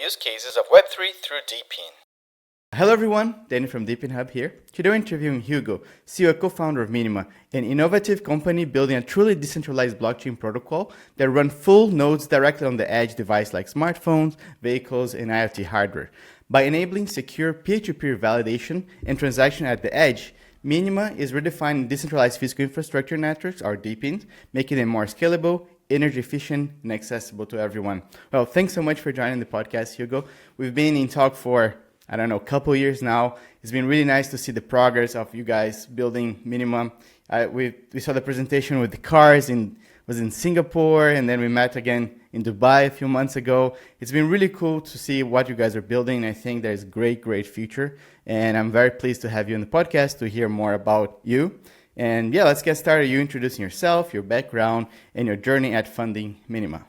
use cases of Web3 through DePIN. Hello everyone, Danny from DePIN Hub here. Today we're interviewing Hugo, CEO and co-founder of Minima, an innovative company building a truly decentralized blockchain protocol that run full nodes directly on the edge device like smartphones, vehicles, and IoT hardware. By enabling secure peer-to-peer validation and transaction at the edge, Minima is redefining decentralized physical infrastructure networks, or DePINs, making them more scalable, energy efficient, and accessible to everyone. Well, thanks so much for joining the podcast, Hugo. We've been in talk for a couple years now. It's been really nice to see the progress of you guys building Minima. We saw the presentation with the cars, was in Singapore, and then we met again in Dubai a few months ago. It's been really cool to see what you guys are building. I think there's great future, and I'm very pleased to have you on the podcast to hear more about you. And yeah, let's get started. You introducing yourself, your background, and your journey at funding Minima.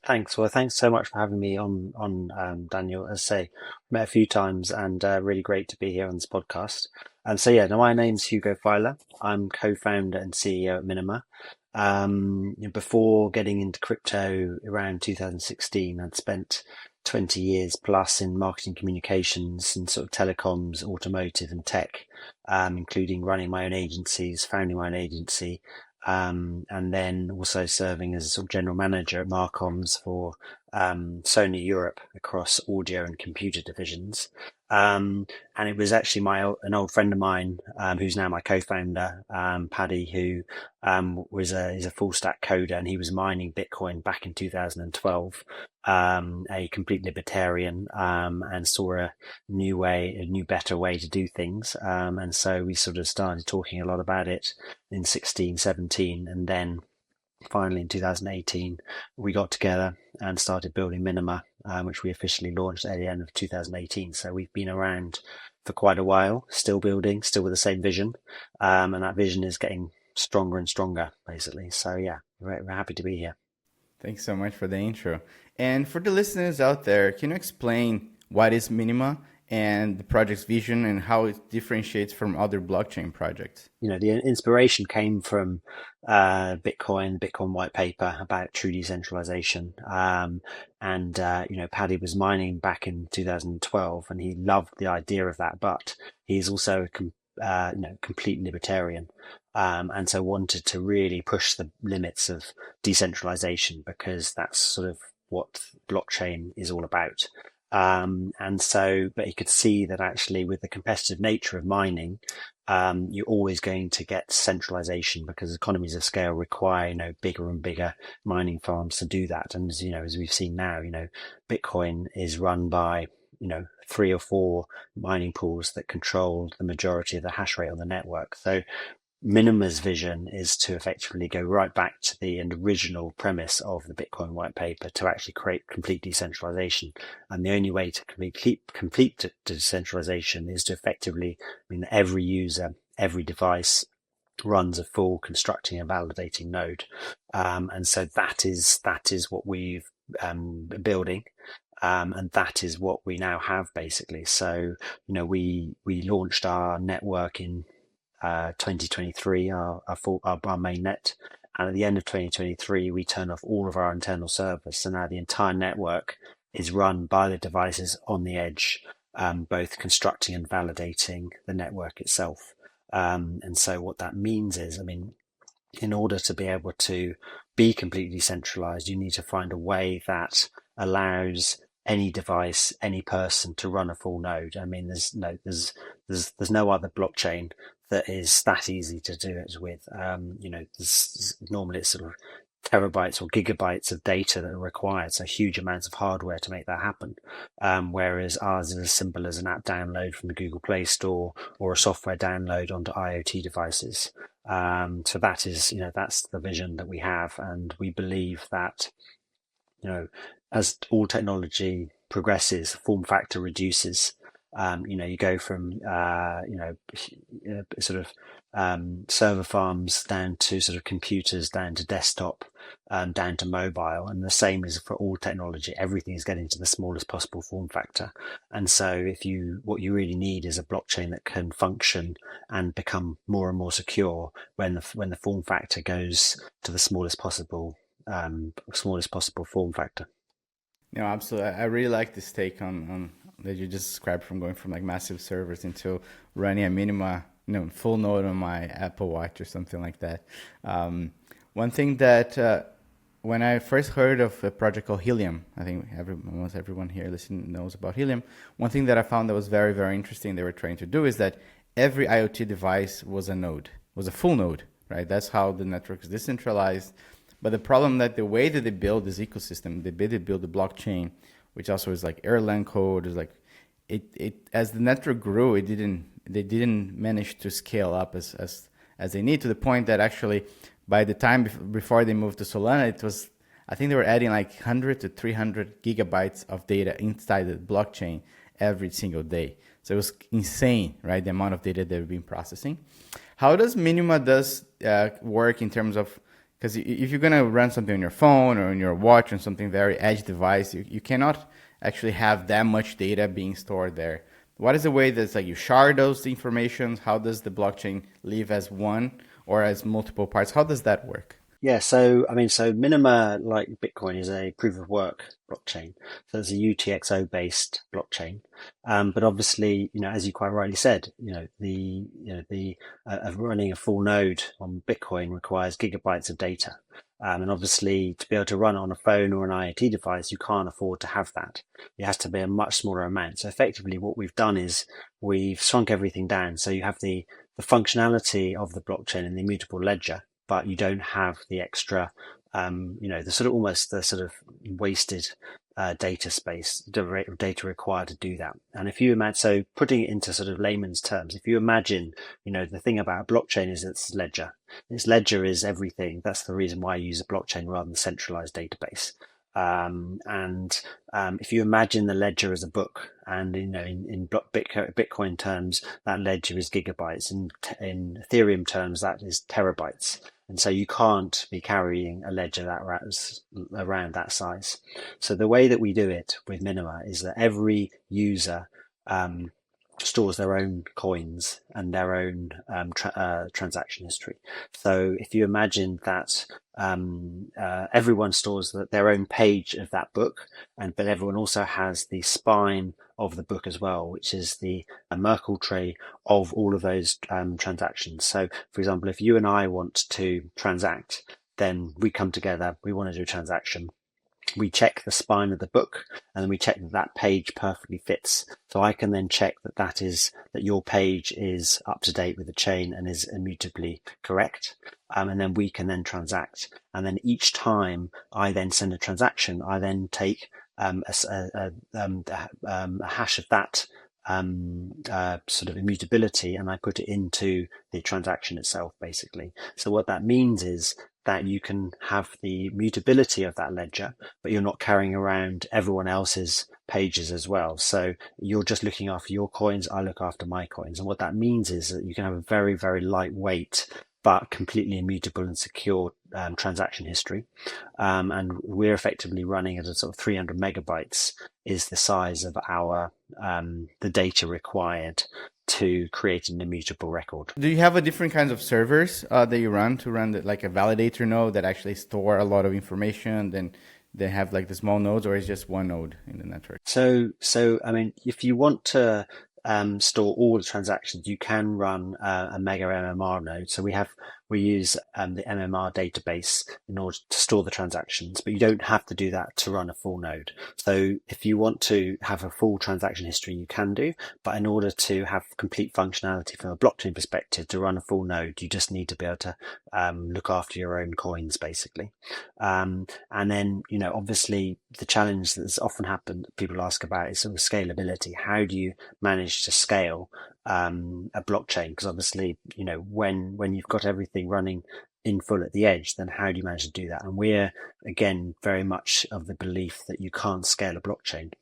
Thanks. Well, thanks so much for having me on Daniel. As I say, met a few times and really great to be here on this podcast. And so, yeah, now my name's Hugo Feiler. I'm co-founder and CEO at Minima. Before getting into crypto around 2016, I'd spent 20 years plus in marketing communications and sort of telecoms, automotive and tech, including running my own agencies, founding my own agency, and then also serving as sort of general manager at Marcoms for Sony Europe across audio and computer divisions. And it was actually an old friend of mine who's now my co-founder, Paddy, who is a full stack coder, and he was mining Bitcoin back in 2012, a complete libertarian, and saw a new better way to do things. And so we sort of started talking a lot about it in 16, 17, and then finally in 2018 we got together and started building Minima, which we officially launched at the end of 2018. So we've been around for quite a while, still building, still with the same vision, and that vision is getting stronger and stronger, basically. So yeah, we're happy to be here. Thanks so much for the intro. And for the listeners out there, can you explain what is Minima and the project's vision and how it differentiates from other blockchain projects? The inspiration came from Bitcoin white paper about true decentralization. Paddy was mining back in 2012 and he loved the idea of that, but he's also a complete libertarian. And so wanted to really push the limits of decentralization because that's sort of what blockchain is all about. But he could see that actually with the competitive nature of mining, you're always going to get centralization because economies of scale require, bigger and bigger mining farms to do that. And as we've seen now, Bitcoin is run by, 3 or 4 mining pools that control the majority of the hash rate on the network. So Minima's vision is to effectively go right back to the original premise of the Bitcoin white paper to actually create complete decentralization. And the only way to complete decentralization is to effectively, every user, every device runs a full constructing and validating node. And so that is what we've been building. And that is what we now have basically. So, we launched our network in 2023, our main net, and at the end of 2023 we turned off all of our internal servers, so now the entire network is run by the devices on the edge, both constructing and validating the network itself. And so what that means is, in order to be able to be completely decentralized, you need to find a way that allows any device, any person to run a full node. There's no other blockchain that is that easy to do it with. Normally it's sort of terabytes or gigabytes of data that are required, so huge amounts of hardware to make that happen. Whereas ours is as simple as an app download from the Google Play Store or a software download onto IoT devices. So that is, that's the vision that we have, and we believe that, as all technology progresses, form factor reduces. You go from, server farms down to sort of computers, down to desktop, down to mobile. And the same is for all technology. Everything is getting to the smallest possible form factor. And so what you really need is a blockchain that can function and become more and more secure when the form factor goes to the smallest possible form factor. No, absolutely. I really like this take on that you just described from going from like massive servers into running a Minima, full node on my Apple Watch or something like that. One thing that when I first heard of a project called Helium, I think almost everyone here listening knows about Helium. One thing that I found that was very, very interesting they were trying to do is that every IoT device was a node, was a full node, right? That's how the network is decentralized. But the problem that the way that they build this ecosystem, they build the blockchain, which also is like Erlang code, is like it as the network grew, they didn't manage to scale up as they need, to the point that actually by the time before they moved to Solana, it was, I think they were adding like 100 to 300 gigabytes of data inside the blockchain every single day. So it was insane, right? The amount of data they've been processing. How does Minima work in terms of, because if you're going to run something on your phone or on your watch or something very edge device, you cannot actually have that much data being stored there. What is the way that's like you shard those information? How does the blockchain live as one or as multiple parts? How does that work? Yeah, so Minima, like Bitcoin, is a proof of work blockchain. So it's a UTXO based blockchain. But obviously, as you quite rightly said, the of running a full node on Bitcoin requires gigabytes of data. And obviously, to be able to run it on a phone or an IoT device, you can't afford to have that. It has to be a much smaller amount. So effectively, what we've done is we've shrunk everything down. So you have the functionality of the blockchain and the immutable ledger, but you don't have the extra, the sort of almost the sort of wasted data space, data required to do that. And if you imagine, so putting it into sort of layman's terms, if you imagine, the thing about a blockchain is its ledger. Its ledger is everything. That's the reason why I use a blockchain rather than a centralized database. If you imagine the ledger as a book, and in Bitcoin terms, that ledger is gigabytes. In Ethereum terms, that is terabytes. And so you can't be carrying a ledger around that size. So the way that we do it with Minima is that every user stores their own coins and their own transaction history. So if you imagine that everyone stores their own page of that book, but everyone also has the spine of the book as well, which is the Merkle tree of all of those transactions. So, for example, if you and I want to transact, then we come together, we want to do a transaction. We check the spine of the book, and then we check that page perfectly fits. So I can then check that your page is up to date with the chain and is immutably correct. And then we can then transact. And then each time I then send a transaction, I then take a hash of that sort of immutability, and I put it into the transaction itself, basically. So what that means is that you can have the mutability of that ledger, but you're not carrying around everyone else's pages as well. So you're just looking after your coins, I look after my coins. And what that means is that you can have a very, very lightweight but completely immutable and secure transaction history. And we're effectively running at a sort of 300 megabytes is the size of our the data required to create an immutable record. Do you have a different kinds of servers that you run like a validator node that actually store a lot of information? Then they have like the small nodes, or is just one node in the network? So I mean, if you want to store all the transactions, you can run a mega MMR node. So we use the MMR database in order to store the transactions, but you don't have to do that to run a full node. So if you want to have a full transaction history, you can do, but in order to have complete functionality from a blockchain perspective to run a full node, you just need to be able to look after your own coins, basically. And then, obviously the challenge that's often happened, people ask about, is sort of scalability. How do you manage to scale a blockchain? Because obviously, when you've got everything running in full at the edge, then how do you manage to do that? And we're, again, very much of the belief that you can't scale a blockchain.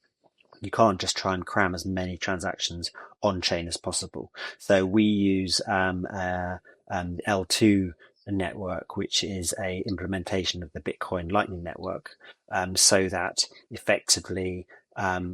You can't just try and cram as many transactions on chain as possible. So we use L2 network, which is a implementation of the Bitcoin Lightning Network, so that effectively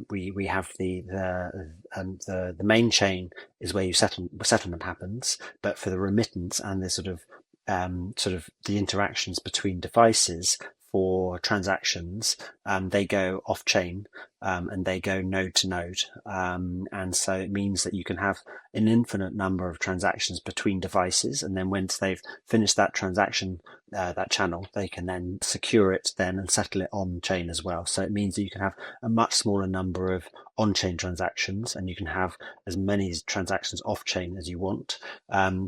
we have the main chain is where settlement happens, but for the remittance and the sort of the interactions between devices for transactions, they go off chain, and they go node to node. And so it means that you can have an infinite number of transactions between devices. And then once they've finished that transaction, that channel, they can then secure it then and settle it on chain as well. So it means that you can have a much smaller number of on-chain transactions, and you can have as many transactions off-chain as you want.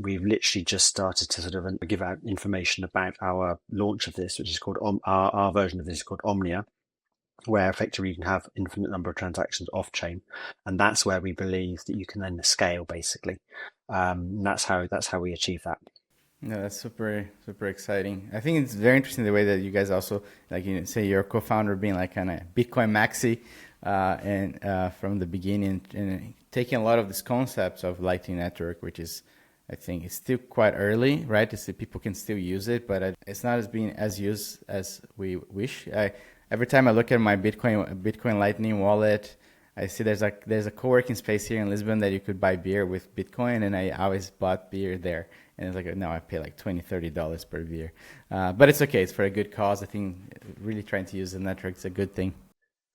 We've literally just started to sort of give out information about our launch of this, which is called our version of this is called Omnia, where effectively you can have infinite number of transactions off-chain, and that's where we believe that you can then scale basically. And that's how we achieve that. No, that's super exciting. I think it's very interesting the way that you guys also, like, say your co-founder being like kind of Bitcoin maxi, and from the beginning, and taking a lot of these concepts of Lightning Network, which is, I think, it's still quite early, right? People can still use it, but it's not as being as used as we wish. Every time I look at my Bitcoin Lightning wallet, I see there's a co-working space here in Lisbon that you could buy beer with Bitcoin, and I always bought beer there. And it's like, now I pay like $20-$30 per beer. But it's okay. It's for a good cause. I think really trying to use the network is a good thing.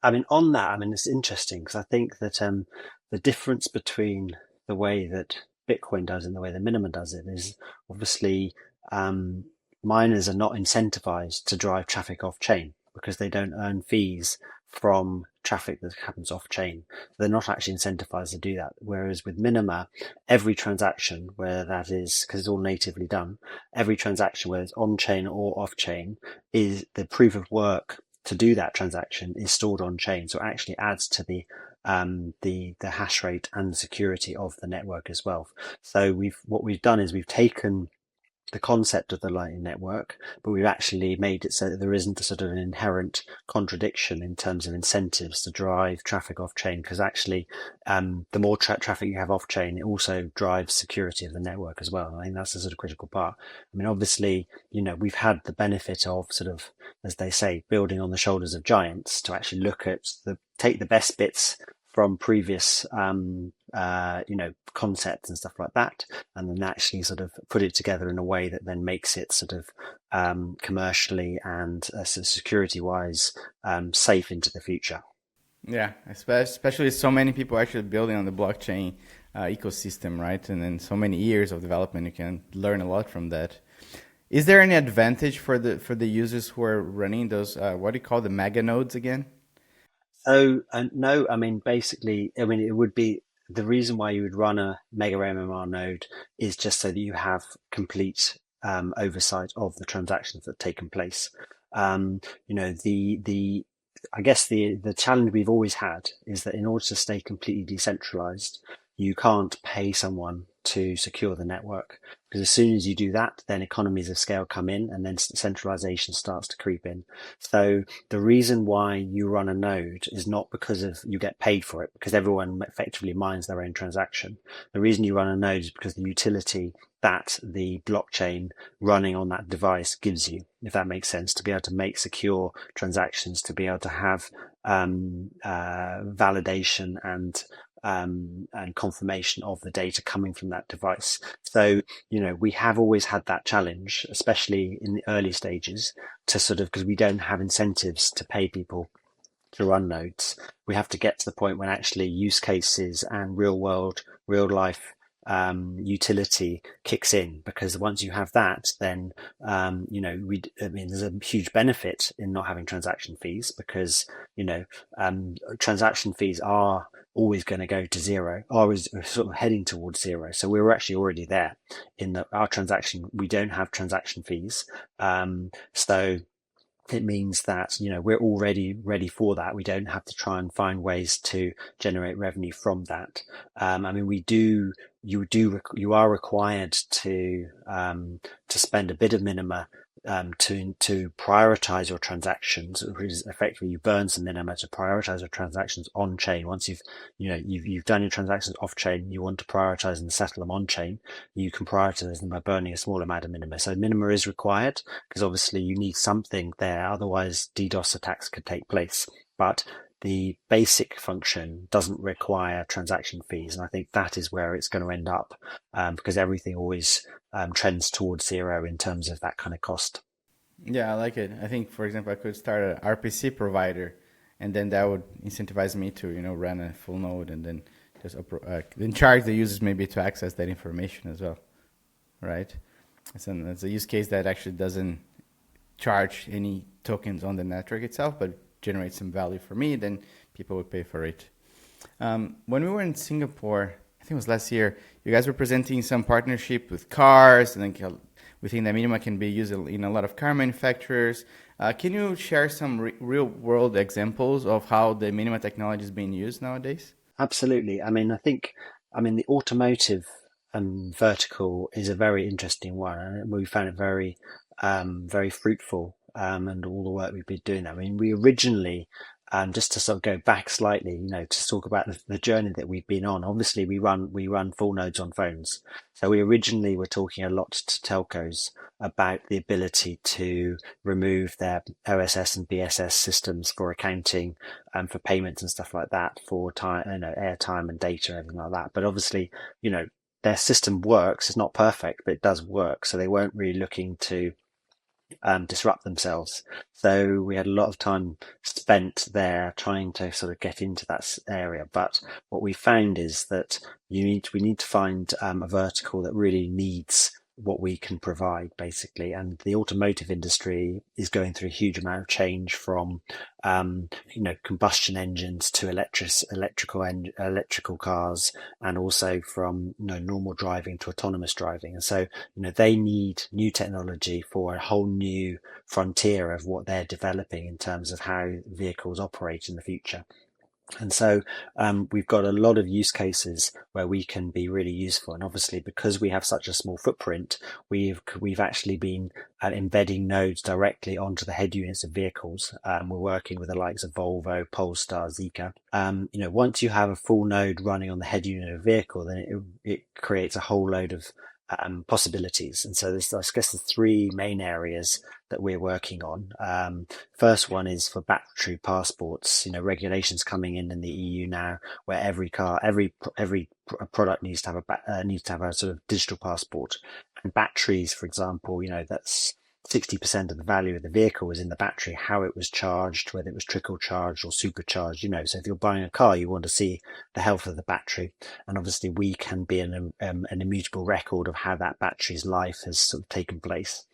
I mean, on that, I mean, it's interesting because I think that the difference between the way that Bitcoin does and the way that Minima does it is obviously miners are not incentivized to drive traffic off chain because they don't earn fees from traffic that happens off chain. They're not actually incentivized to do that. Whereas with Minima, every transaction, where that is, because it's all natively done, every transaction, whether it's on chain or off chain, is the proof of work to do that transaction is stored on chain. So it actually adds to the hash rate and the security of the network as well. So what we've done is we've taken the concept of the Lightning Network, but we've actually made it so that there isn't a sort of an inherent contradiction in terms of incentives to drive traffic off chain, because actually the more traffic you have off chain, it also drives security of the network as well. And I think that's the sort of critical part. I mean, obviously, we've had the benefit of sort of, as they say, building on the shoulders of giants to actually look at take the best bits from previous, concepts and stuff like that, and then actually sort of put it together in a way that then makes it sort of commercially and security-wise safe into the future. Yeah, especially so many people actually building on the blockchain ecosystem, right? And then so many years of development, you can learn a lot from that. Is there any advantage for the users who are running those, what do you call the mega nodes again? So no, I mean, basically, I mean, it would be the reason why you would run a mega MMR node is just so that you have complete oversight of the transactions that have taken place. I guess the challenge we've always had is that in order to stay completely decentralized, you can't pay someone to secure the network, because as soon as you do that, then economies of scale come in and then centralization starts to creep in. So the reason why you run a node is not because of you get paid for it, because everyone effectively mines their own transaction. The reason you run a node is because the utility that the blockchain running on that device gives you, if that makes sense, to be able to make secure transactions, to be able to have validation and confirmation of the data coming from that device. So, we have always had that challenge, especially in the early stages, to sort of, because we don't have incentives to pay people to run nodes. We have to get to the point when actually use cases and real life utility kicks in, because once you have that, then there's a huge benefit in not having transaction fees, because transaction fees are always going to go to zero, or is sort of heading towards zero. So we were actually already there in our transaction. We don't have transaction fees, so it means that we're already ready for that. We don't have to try and find ways to generate revenue from that. I mean, you are required to spend a bit of Minima to prioritize your transactions, which is effectively you burn some Minima to prioritize your transactions on chain. Once you've done your transactions off chain, you want to prioritize and settle them on chain. You can prioritize them by burning a small amount of Minima. So Minima is required because obviously you need something there, otherwise DDoS attacks could take place. But the basic function doesn't require transaction fees, and I think that is where it's going to end up, because everything always trends towards zero in terms of that kind of cost. Yeah, I like it. I think, for example, I could start an RPC provider, and then that would incentivize me to, run a full node, and then then charge the users maybe to access that information as well, right? It's a use case that actually doesn't charge any tokens on the network itself, but generates some value for me. Then people would pay for it. When we were in Singapore, I think it was last year, you guys were presenting some partnership with cars, and then we think that Minima can be used in a lot of car manufacturers. Can you share some real-world examples of how the Minima technology is being used nowadays? Absolutely. I mean, the automotive vertical is a very interesting one, and we found it very fruitful. And all the work we've been doing. I mean, we originally, just to sort of go back slightly, to talk about the journey that we've been on. Obviously, we run full nodes on phones, so we originally were talking a lot to telcos about the ability to remove their OSS and BSS systems for accounting and for payments and stuff like that, for time, airtime and data and everything like that. But obviously, their system works. It's not perfect, but it does work. So they weren't really looking to disrupt themselves. So we had a lot of time spent there trying to sort of get into that area. But what we found is that we need to find a vertical that really needs what we can provide, basically. And the automotive industry is going through a huge amount of change from combustion engines to electrical cars, and also from normal driving to autonomous driving. And so they need new technology for a whole new frontier of what they're developing in terms of how vehicles operate in the future. And so we've got a lot of use cases where we can be really useful. And obviously, because we have such a small footprint, we've actually been embedding nodes directly onto the head units of vehicles. We're working with the likes of Volvo, Polestar, Zeekr. Once you have a full node running on the head unit of a vehicle, then it creates a whole load of possibilities. And so there's, I guess, the three main areas that we're working on. First one is for battery passports. Regulations coming in the EU now, where every product needs to have a sort of digital passport. And batteries, for example, that's 60% of the value of the vehicle was in the battery, how it was charged, whether it was trickle charged or supercharged. So if you're buying a car, you want to see the health of the battery, and obviously we can be an immutable record of how that battery's life has sort of taken place.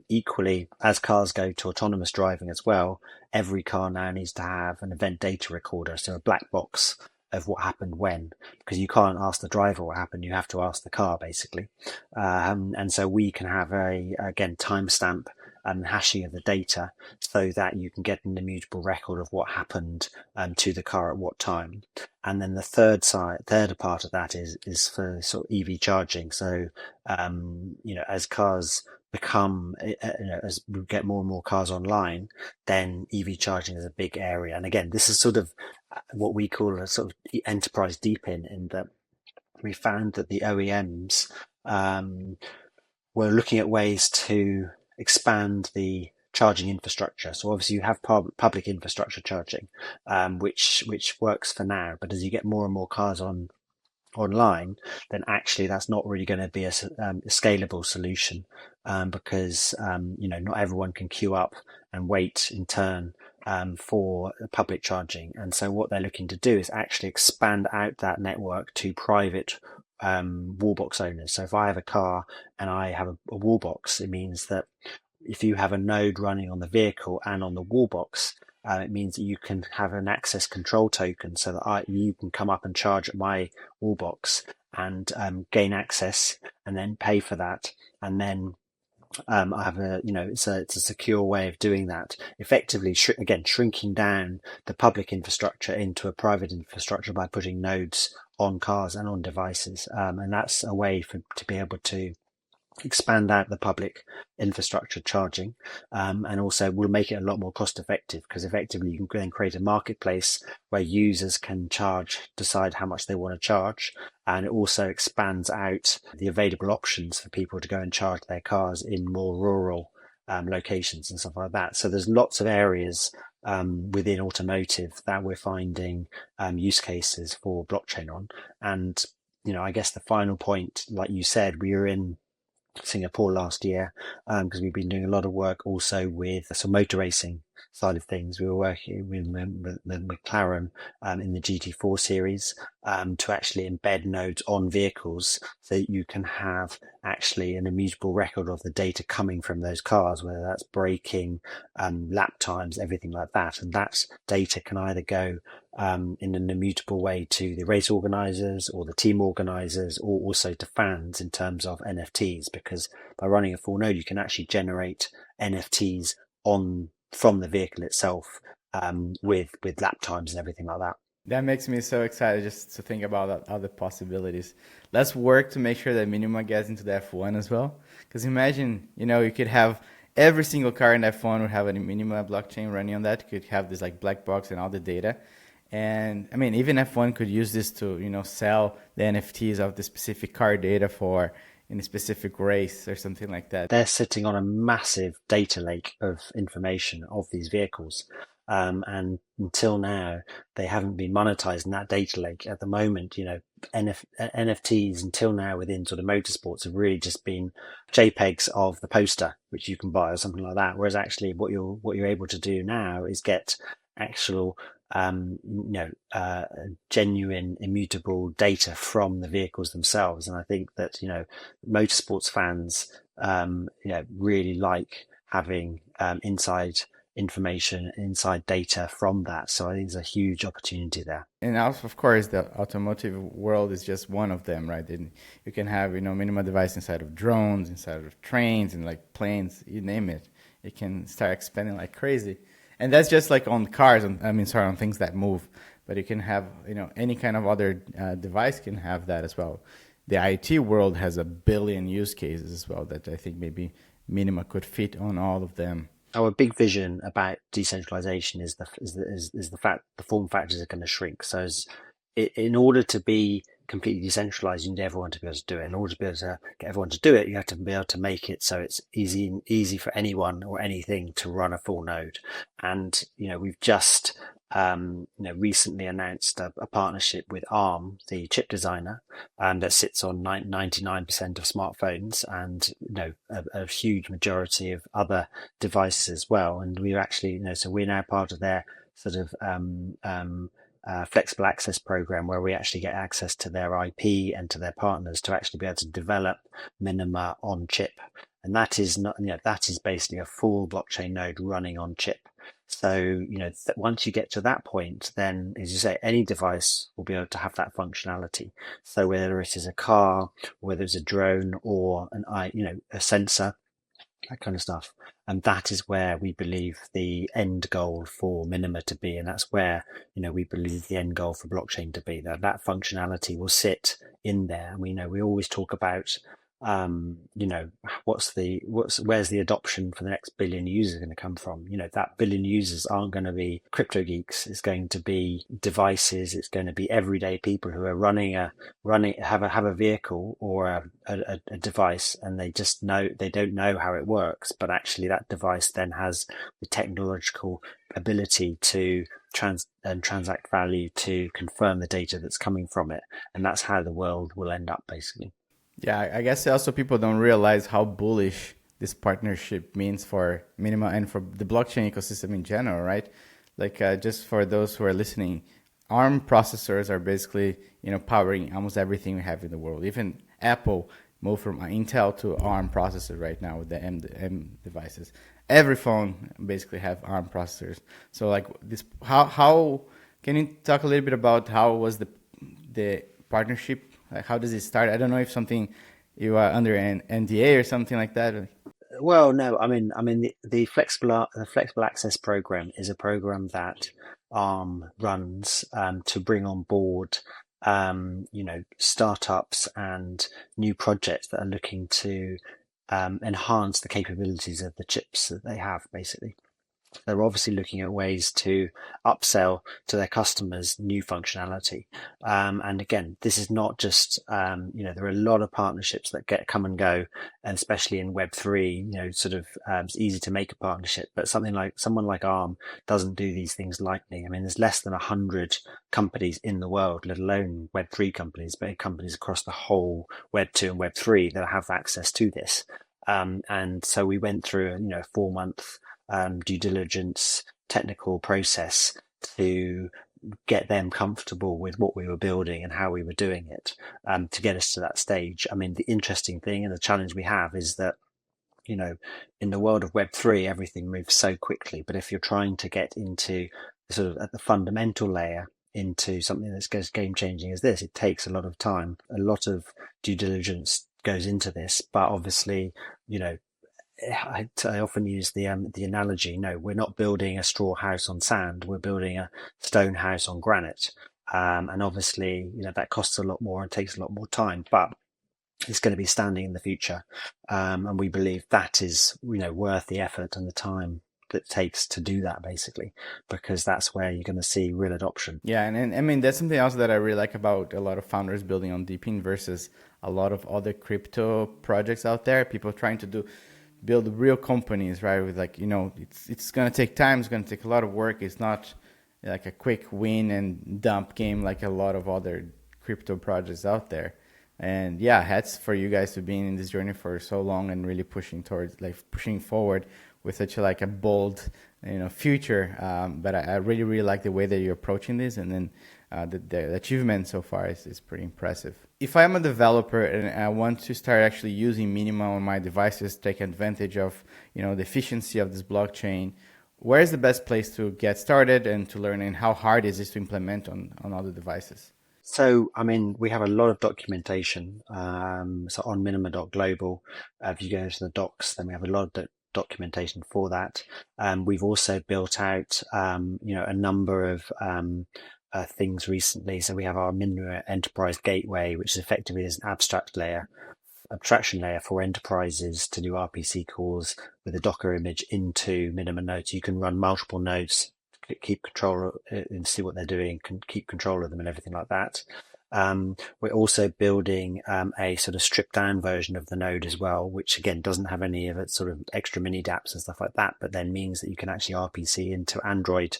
Equally, as cars go to autonomous driving as well, every car now needs to have an event data recorder, so a black box of what happened when, because you can't ask the driver what happened, you have to ask the car, basically. And so we can have again, timestamp and hashing of the data, so that you can get an immutable record of what happened to the car at what time. And then the third part of that is for sort of EV charging. So as cars become, as we get more and more cars online, then EV charging is a big area. And again, this is sort of what we call a sort of enterprise DePIN, in that we found that the OEMs were looking at ways to expand the charging infrastructure. So obviously you have public infrastructure charging, which works for now, but as you get more and more cars online, then actually that's not really going to be a scalable solution, because not everyone can queue up and wait in turn for public charging. And so what they're looking to do is actually expand out that network to private wallbox owners. So if I have a car and I have a wallbox, it means that if you have a node running on the vehicle and on the wallbox, it means that you can have an access control token, so that you can come up and charge at my wallbox and gain access, and then pay for that. And then I have it's a secure way of doing that, effectively shrinking down the public infrastructure into a private infrastructure by putting nodes on cars and on devices. And that's a way to be able to expand out the public infrastructure charging, and also will make it a lot more cost effective, because effectively you can then create a marketplace where users can decide how much they want to charge, and it also expands out the available options for people to go and charge their cars in more rural locations and stuff like that. So there's lots of areas within automotive that we're finding use cases for blockchain on. And I guess the final point, like you said, we are in Singapore last year, because we've been doing a lot of work also with some motor racing side of things. We were working with McLaren in the GT4 series to actually embed nodes on vehicles so that you can have actually an immutable record of the data coming from those cars, whether that's braking, lap times, everything like that. And that data can either go in an immutable way to the race organizers or the team organizers, or also to fans in terms of NFTs, because by running a full node, you can actually generate NFTs on from the vehicle itself with lap times and everything like that. That makes me so excited just to think about other possibilities. Let's work to make sure that Minima gets into the F1 as well. Because imagine, you could have every single car in F1 would have a Minima blockchain running on that. You could have this like black box and all the data. And I mean, even F1 could use this to, sell the NFTs of the specific car data for in a specific race or something like that. They're sitting on a massive data lake of information of these vehicles. And until now, they haven't been monetizing that data lake. At the moment, NFTs until now within sort of motorsports have really just been JPEGs of the poster, which you can buy or something like that. Whereas actually what you're able to do now is get actual genuine immutable data from the vehicles themselves. And I think that, motorsports fans, really like having inside information, inside data from that. So I think there's a huge opportunity there. And also, of course, the automotive world is just one of them, right? And you can have, Minima device inside of drones, inside of trains, and like planes, you name it. It can start expanding like crazy. And that's just like on cars, on things that move. But you can have, any kind of other device can have that as well. The IT world has a billion use cases as well that I think maybe Minima could fit on all of them. Our big vision about decentralization is the fact the form factors are going to shrink. So in order to be completely decentralized, you need everyone to be able to do it. In order to be able to get everyone to do it, you have to be able to make it so it's easy for anyone or anything to run a full node. And we've just recently announced a partnership with ARM, the chip designer, that sits on 99% of smartphones and a huge majority of other devices as well. And we're actually so we're now part of their sort of flexible access program, where we actually get access to their IP and to their partners to actually be able to develop Minima on chip. And that is not, that is basically a full blockchain node running on chip. So, once you get to that point, then, as you say, any device will be able to have that functionality. So whether it is a car, whether it's a drone or a sensor, that kind of stuff. And that is where we believe the end goal for Minima to be. And that's where, we believe the end goal for blockchain to be, that functionality will sit in there. And we always talk about, where's the adoption for the next billion users going to come from? That billion users aren't going to be crypto geeks. It's going to be devices. It's going to be everyday people who are have a vehicle or a device, and they don't know how it works, but actually that device then has the technological ability to transact value to confirm the data that's coming from it. And that's how the world will end up, basically. Yeah, I guess also people don't realize how bullish this partnership means for Minima and for the blockchain ecosystem in general, right? Like just for those who are listening, ARM processors are basically, powering almost everything we have in the world. Even Apple moved from Intel to ARM processor right now with the M devices. Every phone basically have ARM processors. So like this, how can you talk a little bit about how was the partnership? Like, how does it start? I don't know if something you are under an NDA or something like that. Well, no, the flexible access program is a program that ARM runs to bring on board, startups and new projects that are looking to enhance the capabilities of the chips that they have, basically. They're obviously looking at ways to upsell to their customers new functionality. And again, this is not just, there are a lot of partnerships that come and go, and especially in Web3, sort of, it's easy to make a partnership, but someone like Arm doesn't do these things lightly. I mean, there's less than 100 companies in the world, let alone Web3 companies, but companies across the whole Web2 and Web3 that have access to this. And so we went through a 4 month due diligence technical process to get them comfortable with what we were building and how we were doing it, to get us to that stage. I mean, the interesting thing and the challenge we have is that, in the world of Web3, everything moves so quickly. But if you're trying to get into sort of at the fundamental layer into something that's as game changing as this, it takes a lot of time. A lot of due diligence goes into this, but obviously, I often use the analogy. No, we're not building a straw house on sand. We're building a stone house on granite. And obviously, that costs a lot more and takes a lot more time, but it's going to be standing in the future. And we believe that is, worth the effort and the time that it takes to do that, basically, because that's where you're going to see real adoption. Yeah, and I mean, that's something else that I really like about a lot of founders building on DePIN versus a lot of other crypto projects out there. People trying to build real companies, right? With it's going to take time. It's going to take a lot of work. It's not like a quick win and dump game like a lot of other crypto projects out there. And yeah, hats for you guys to being in this journey for so long and really pushing forward with such a bold, future. But I really, really like the way that you're approaching this, and then the achievement so far is pretty impressive. If I'm a developer and I want to start actually using Minima on my devices, take advantage of, the efficiency of this blockchain, where is the best place to get started and to learn, and how hard is this to implement on other devices? So, I mean, we have a lot of documentation. So on minima.global, if you go to the docs, then we have a lot of documentation for that. We've also built out, a number of things recently. So we have our Minima Enterprise Gateway, which is effectively an abstraction layer for enterprises to do RPC calls with a Docker image into Minima nodes. You can run multiple nodes, keep control and see what they're doing, can keep control of them and everything like that. We're also building a sort of stripped down version of the node as well, which again doesn't have any of its sort of extra mini dApps and stuff like that, but then means that you can actually RPC into Android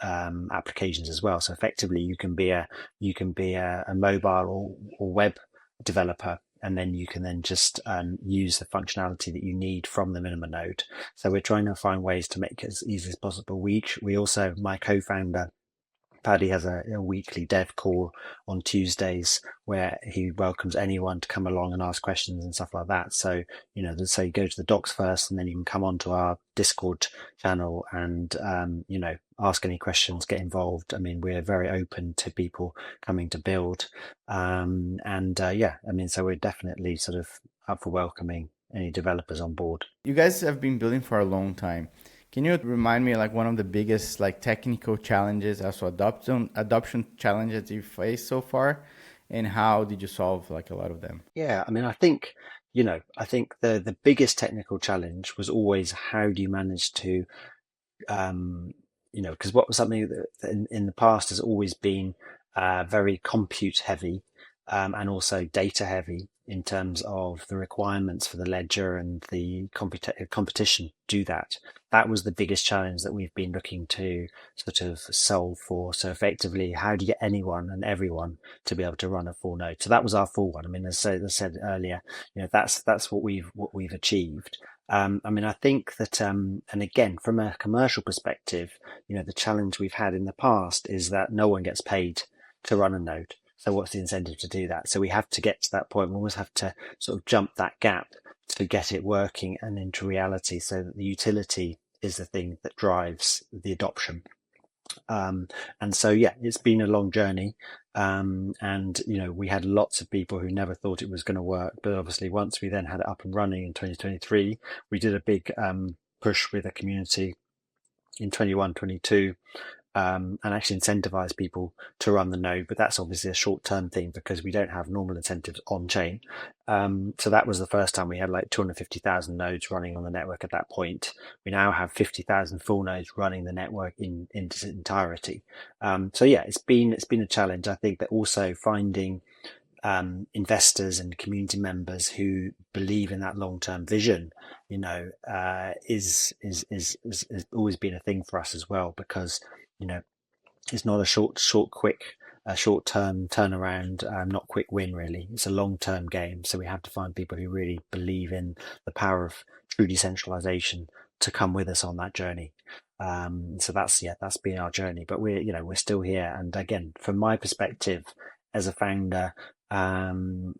applications as well. So effectively, you can be a mobile or web developer, and then you can then just use the functionality that you need from the Minima node. So we're trying to find ways to make it as easy as possible. We also, my co-founder, Paddy, has a weekly dev call on Tuesdays where he welcomes anyone to come along and ask questions and stuff like that. So, so you go to the docs first, and then you can come onto our Discord channel and, ask any questions, get involved. I mean, we're very open to people coming to build. So we're definitely sort of up for welcoming any developers on board. You guys have been building for a long time. Can you remind me one of the biggest technical challenges, also adoption challenges you faced so far, and how did you solve a lot of them? Yeah, I mean, I think the biggest technical challenge was always how do you manage to, because what was something that in the past has always been very compute heavy, and also data heavy in terms of the requirements for the ledger and the competition do that. That was the biggest challenge that we've been looking to sort of solve for. So effectively, how do you get anyone and everyone to be able to run a full node? So that was our full one. I mean, as I said earlier, that's what we've achieved. I mean, I think that, and again, from a commercial perspective, the challenge we've had in the past is that no one gets paid to run a node. So what's the incentive to do that? So we have to get to that point. We always have to sort of jump that gap to get it working and into reality, so that the utility is the thing that drives the adoption. And so, yeah, it's been a long journey. And, we had lots of people who never thought it was going to work. But obviously, once we then had it up and running in 2023, we did a big push with the community in 21, 22. and actually incentivize people to run the node. But that's obviously a short-term thing because we don't have normal incentives on chain. So that was the first time we had like 250,000 nodes running on the network at that point. We now have 50,000 full nodes running the network in its entirety. So yeah, it's been a challenge. I think that also finding investors and community members who believe in that long-term vision, is always been a thing for us as well, because it's not a short-term turnaround, not quick win really. It's a long-term game, so we have to find people who really believe in the power of true decentralization to come with us on that journey. So that's been our journey, but we're still here. And again, from my perspective as a founder, the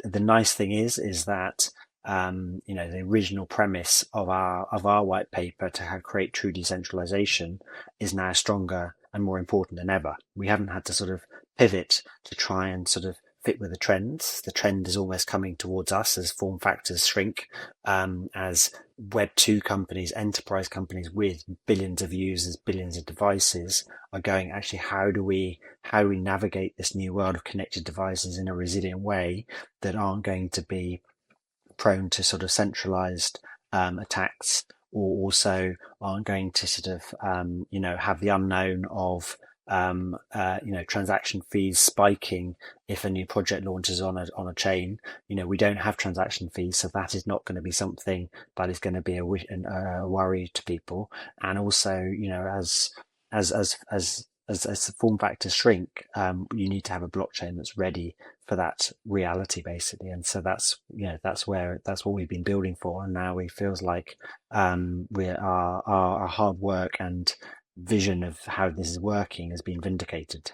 nice thing is that the original premise of our white paper to create true decentralization is now stronger and more important than ever. We haven't had to sort of pivot to try and sort of fit with the trends. The trend is almost coming towards us as form factors shrink, as Web2 companies, enterprise companies with billions of users, billions of devices are going, actually, how do we navigate this new world of connected devices in a resilient way that aren't going to be prone to sort of centralized attacks, or also aren't going to sort of have the unknown of transaction fees spiking if a new project launches on a chain. We don't have transaction fees, so that is not going to be something that is going to be a worry to people. And also, as the form factors shrink, you need to have a blockchain that's ready for that reality, basically. And so that's what we've been building for. And now it feels like our hard work and vision of how this is working has been vindicated.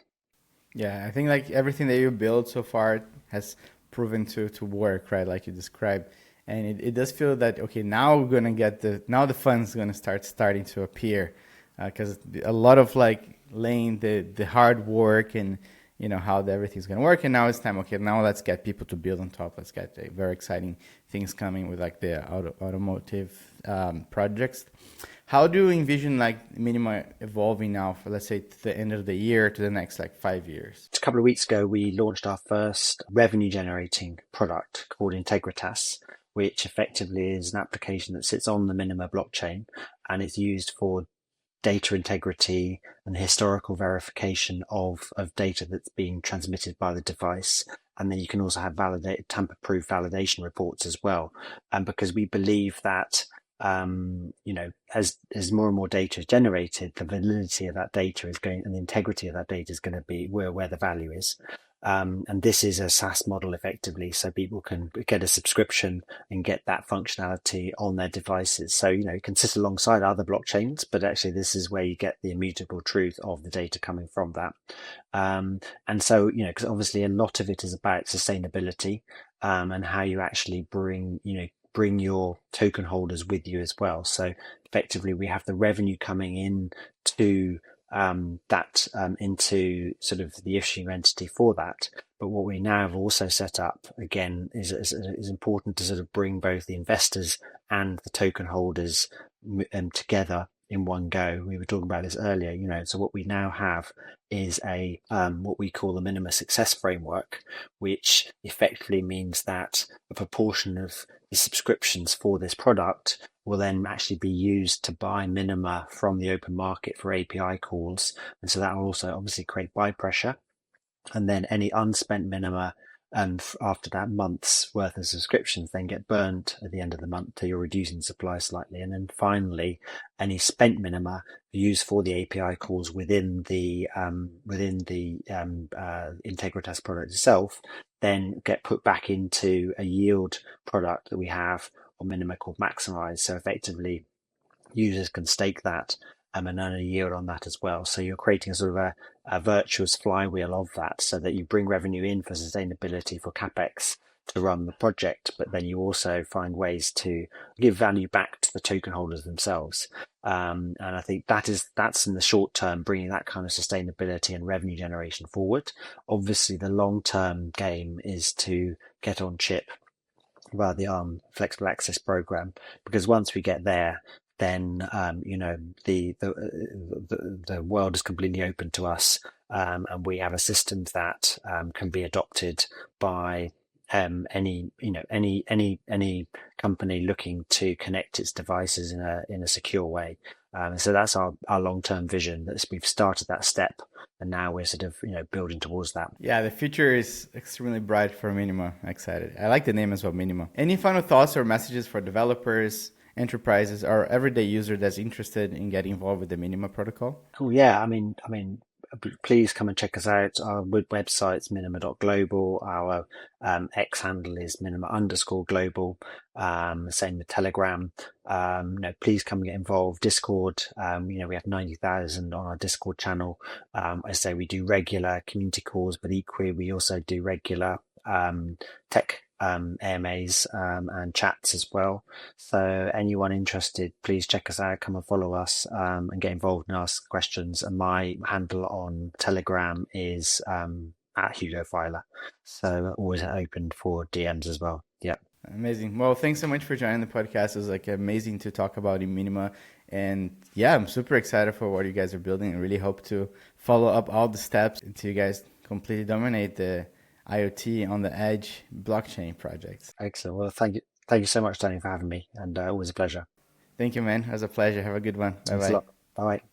Yeah, I think like everything that you built so far has proven to work, right? Like you described. And it does feel that, okay, now we're going to get the funds going to starting to appear, because a lot of like laying the hard work and how everything's going to work, and now it's time, okay, now let's get people to build on top. Let's get very exciting things coming with like the automotive projects. How do you envision like Minima evolving now for, let's say, to the end of the year, to the next like 5 years? A couple of weeks ago, we launched our first revenue generating product called Integritas, which effectively is an application that sits on the Minima blockchain, and it's used for data integrity and historical verification of data that's being transmitted by the device. And then you can also have validated tamper-proof validation reports as well. And because we believe that as more and more data is generated, the validity of that data is going, and the integrity of that data is going to be where the value is. And this is a SaaS model effectively, so people can get a subscription and get that functionality on their devices. So, it can sit alongside other blockchains, but actually this is where you get the immutable truth of the data coming from that. And so, because obviously a lot of it is about sustainability, and how you actually bring your token holders with you as well. So effectively we have the revenue coming in to into sort of the issuing entity for that. But what we now have also set up, again, is important to sort of bring both the investors and the token holders together in one go. We were talking about this earlier, so what we now have is a what we call the Minima Success Framework, which effectively means that a proportion of the subscriptions for this product will then actually be used to buy Minima from the open market for API calls. And so that will also obviously create buy pressure. And then any unspent Minima, and after that month's worth of subscriptions, then get burnt at the end of the month, so you're reducing supply slightly. And then finally, any spent Minima used for the API calls within the Integritas product itself, then get put back into a yield product that we have on Minima called Maximize. So effectively, users can stake that and earn a yield on that as well. So you're creating a sort of a virtuous flywheel of that, so that you bring revenue in for sustainability, for CapEx to run the project, but then you also find ways to give value back to the token holders themselves. And I think that's in the short term, bringing that kind of sustainability and revenue generation forward. Obviously, the long-term game is to get on chip via the ARM Flexible Access program, because once we get there, then the world is completely open to us, and we have a system that can be adopted by any company looking to connect its devices in a secure way. So that's our long-term vision. That we've started that step, and now we're sort of building towards that. Yeah, the future is extremely bright for Minima. Excited. I like the name as well, Minima. Any final thoughts or messages for developers, enterprises, or everyday user that's interested in getting involved with the Minima protocol? Oh yeah, please come and check us out. Our website's minima.global. Our X handle is minima_global. Same with Telegram. Please come and get involved. Discord. We have 90,000 on our Discord channel. I say we do regular community calls, but equally we also do regular tech AMAs and chats as well. So anyone interested, please check us out, come and follow us, and get involved and ask questions. And my handle on Telegram is at Hugo Feiler. So always open for DMs as well. Yep. Amazing. Well, thanks so much for joining the podcast. It was amazing to talk about in Minima. And yeah, I'm super excited for what you guys are building and really hope to follow up all the steps until you guys completely dominate the IoT on the edge blockchain projects. Excellent. Well, thank you. Thank you so much, Tony, for having me, and always a pleasure. Thank you, man. It was a pleasure. Have a good one. Thanks a Bye-bye. lot. Bye.